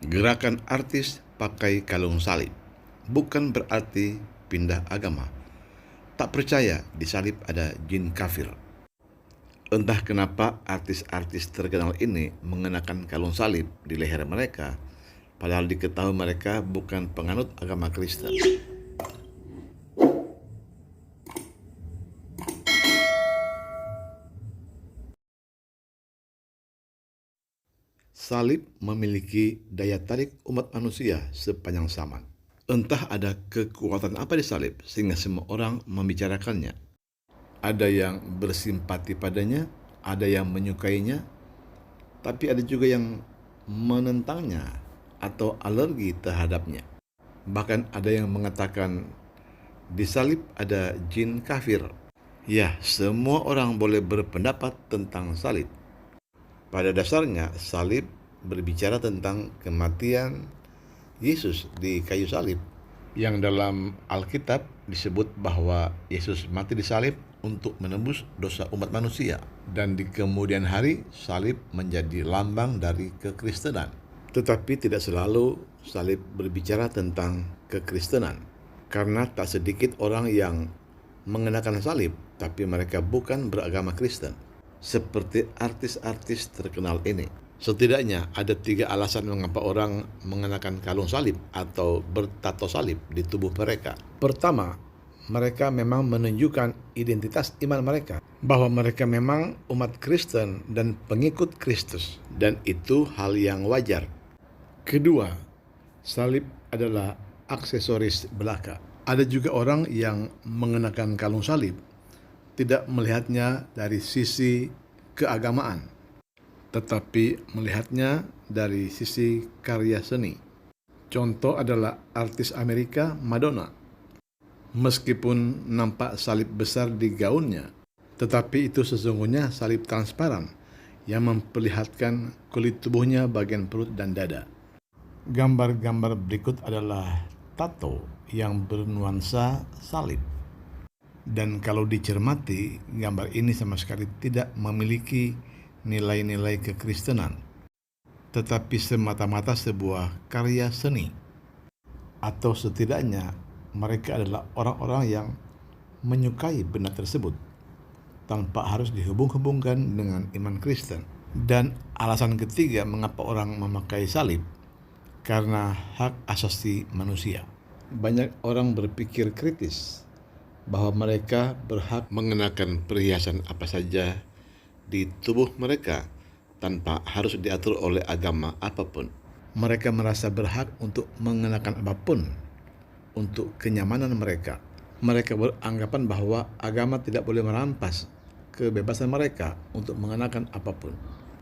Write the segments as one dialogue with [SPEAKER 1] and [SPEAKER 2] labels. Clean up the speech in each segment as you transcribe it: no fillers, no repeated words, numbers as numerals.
[SPEAKER 1] Gerakan artis pakai kalung salib bukan berarti pindah agama. Tak percaya di salib ada jin kafir. Entah kenapa artis-artis terkenal ini mengenakan kalung salib di leher mereka, padahal diketahui mereka bukan penganut agama Kristen. Salib memiliki daya tarik umat manusia sepanjang zaman. Entah ada kekuatan apa di salib sehingga semua orang membicarakannya. Ada yang bersimpati padanya, ada yang menyukainya, tapi ada juga yang menentangnya atau alergi terhadapnya. Bahkan ada yang mengatakan di salib ada jin kafir. Ya, semua orang boleh berpendapat tentang salib. Pada dasarnya, salib berbicara tentang kematian Yesus di kayu salib, yang dalam Alkitab disebut bahwa Yesus mati di salib untuk menembus dosa umat manusia. Dan di kemudian hari, salib menjadi lambang dari kekristenan. Tetapi tidak selalu salib berbicara tentang kekristenan, karena tak sedikit orang yang mengenakan salib, tapi mereka bukan beragama Kristen, seperti artis-artis terkenal ini. Setidaknya ada 3 alasan mengapa orang mengenakan kalung salib atau bertato salib di tubuh mereka. Pertama, mereka memang menunjukkan identitas iman mereka, bahwa mereka memang umat Kristen dan pengikut Kristus, dan itu hal yang wajar. Kedua, salib adalah aksesoris belaka. Ada juga orang yang mengenakan kalung salib tidak melihatnya dari sisi keagamaan, tetapi melihatnya dari sisi karya seni. Contoh adalah artis Amerika Madonna. Meskipun nampak salib besar di gaunnya, tetapi itu sesungguhnya salib transparan yang memperlihatkan kulit tubuhnya bagian perut dan dada. Gambar-gambar berikut adalah tato yang bernuansa salib. Dan kalau dicermati, gambar ini sama sekali tidak memiliki nilai-nilai kekristenan, tetapi semata-mata sebuah karya seni. Atau setidaknya mereka adalah orang-orang yang menyukai benda tersebut tanpa harus dihubung-hubungkan dengan iman Kristen. Dan alasan ketiga mengapa orang memakai salib, karena hak asasi manusia. Banyak orang berpikir kritis bahwa mereka berhak mengenakan perhiasan apa saja di tubuh mereka tanpa harus diatur oleh agama apapun. Mereka merasa berhak untuk mengenakan apapun untuk kenyamanan mereka. Mereka beranggapan bahwa agama tidak boleh merampas kebebasan mereka untuk mengenakan apapun.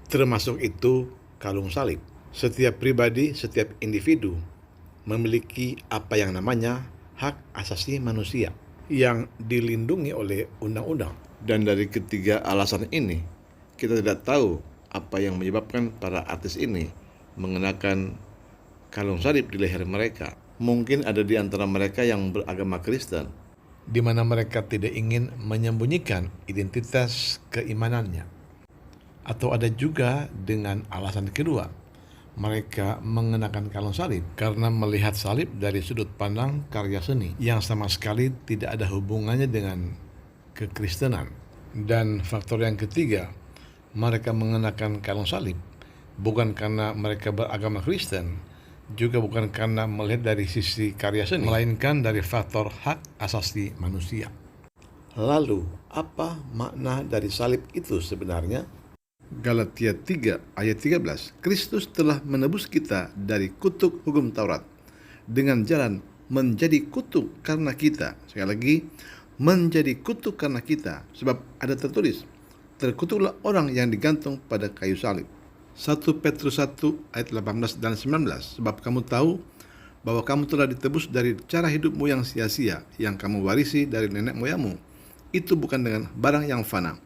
[SPEAKER 1] Termasuk itu kalung salib. Setiap pribadi, setiap individu memiliki apa yang namanya hak asasi manusia yang dilindungi oleh undang-undang. Dan dari ketiga alasan ini, kita tidak tahu apa yang menyebabkan para artis ini mengenakan kalung salib di leher mereka. Mungkin ada di antara mereka yang beragama Kristen, di mana mereka tidak ingin menyembunyikan identitas keimanannya. Atau ada juga dengan alasan kedua, mereka mengenakan kalung salib karena melihat salib dari sudut pandang karya seni yang sama sekali tidak ada hubungannya dengan kekristenan. Dan faktor yang ketiga, mereka mengenakan kalung salib bukan karena mereka beragama Kristen, juga bukan karena melihat dari sisi karya seni, melainkan dari faktor hak asasi manusia. Lalu, apa makna dari salib itu sebenarnya? Galatia 3 ayat 13, Kristus telah menebus kita dari kutuk hukum Taurat dengan jalan menjadi kutuk karena kita. Sekali lagi, menjadi kutuk karena kita, sebab ada tertulis, terkutuklah orang yang digantung pada kayu salib. 1 Petrus 1 ayat 18 dan 19, sebab kamu tahu bahwa kamu telah ditebus dari cara hidupmu yang sia-sia, yang kamu warisi dari nenek moyangmu. Itu bukan dengan barang yang fana,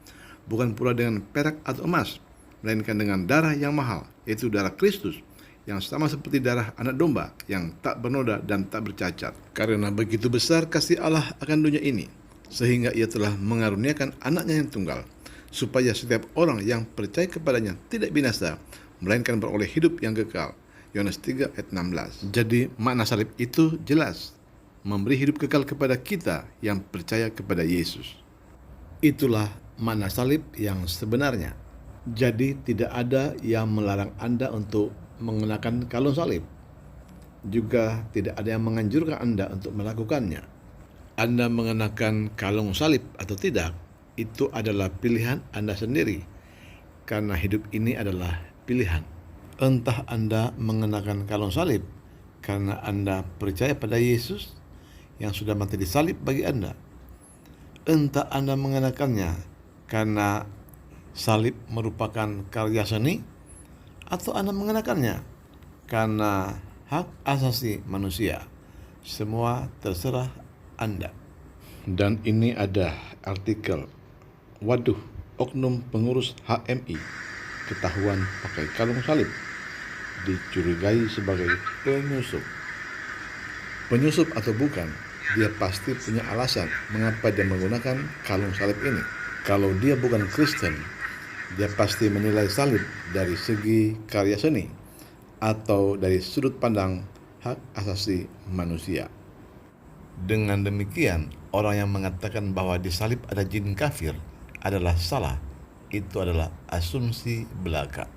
[SPEAKER 1] bukan pula dengan perak atau emas, melainkan dengan darah yang mahal, yaitu darah Kristus, yang sama seperti darah anak domba, yang tak bernoda dan tak bercacat. Karena begitu besar kasih Allah akan dunia ini, sehingga ia telah mengaruniakan anaknya yang tunggal, supaya setiap orang yang percaya kepadanya tidak binasa, melainkan beroleh hidup yang kekal. Yohanes 3 ayat 16. Jadi makna salib itu jelas, memberi hidup kekal kepada kita yang percaya kepada Yesus. Itulah makna salib yang sebenarnya. Jadi tidak ada yang melarang Anda untuk mengenakan kalung salib. Juga tidak ada yang menganjurkan Anda untuk melakukannya. Anda mengenakan kalung salib atau tidak, itu adalah pilihan Anda sendiri. Karena hidup ini adalah pilihan. Entah Anda mengenakan kalung salib karena Anda percaya pada Yesus yang sudah mati di salib bagi Anda. Entah Anda mengenakannya karena salib merupakan karya seni, atau Anda mengenakannya karena hak asasi manusia. Semua terserah Anda. Dan ini ada artikel, waduh, oknum pengurus HMI ketahuan pakai kalung salib, dicurigai sebagai penyusup. Penyusup atau bukan, dia pasti punya alasan mengapa dia menggunakan kalung salib ini. Kalau dia bukan Kristen, dia pasti menilai salib dari segi karya seni atau dari sudut pandang hak asasi manusia. Dengan demikian, orang yang mengatakan bahwa di salib ada jin kafir adalah salah. Itu adalah asumsi belaka.